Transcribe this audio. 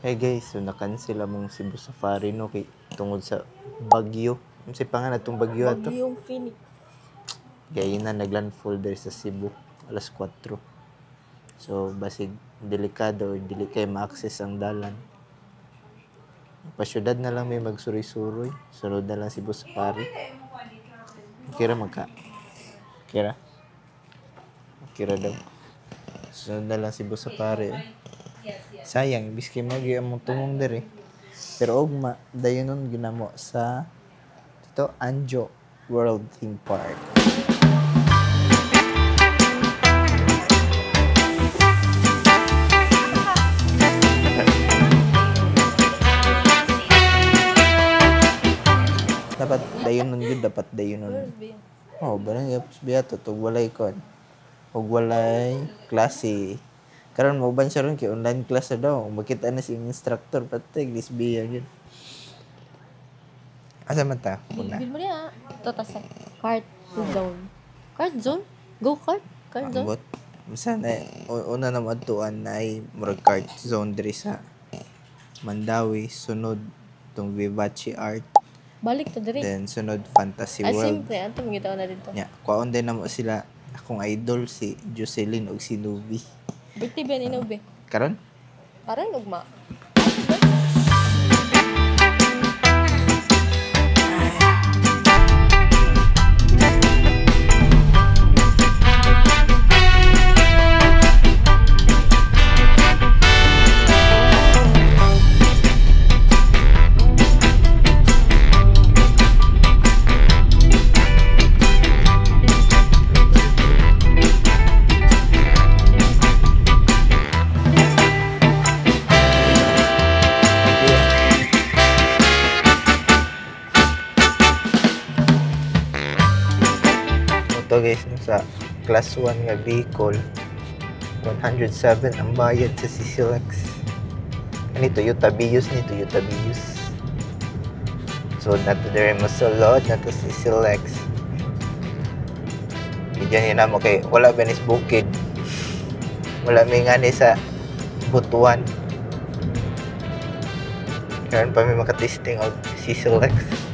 Hey guys, so na-cancel among Cebu Safari no kay tungod sa bagyo. Unsa pa nga natong bagyo ato? Bagyong Phoenix. Kaya na naglandfall there sa Cebu alas 4. So basig delikado or dili kay ma-access ang dalan. Pasyudad na lang may magsuroy-suroy. Sunod na lang Cebu Safari. Kira magka. Kira. Kira daw. Sunod na lang Cebu Safari. Sayang, biski magi among tumong diri. Pero ugma dayon nun ginamo sa dito Anjo World Theme Park. Dapat dayon nun yun, dapat dayon nun. Oh, barang yapos biya to tug walay kon. Ug walay klase. Karon mo ban siya ron kay online class na daw. Makita na si instructor patay lisbiya yun. Asa man ta? Una. Bil mo niya. Ito ta sa cart zone. Cart zone? Go kart? Cart zone? Ambot. Sana una na madtuan na ay murag cart zone diri sa Mandawi, sunod tong Vivace Art, Balik to diri. then sunod Fantasy Ay, World. simple. Anto mo gitaw na dito. Nya, kuwaon din namo sila akong idol si Jocelyn ug si Nubi. Birthday ba ni Nobe? Karon? Parang ugma. Ito guys, no, sa class 1 nga vehicle, 107 ang bayad sa CCLX. Ani Toyota Vios ni Toyota Vios. So, nato dere masulod, nato CCLX. Diyan na mo kay wala ba ni sa bukid. Wala may nga ni sa Butuan. Karon pa may makatesting og CCLX.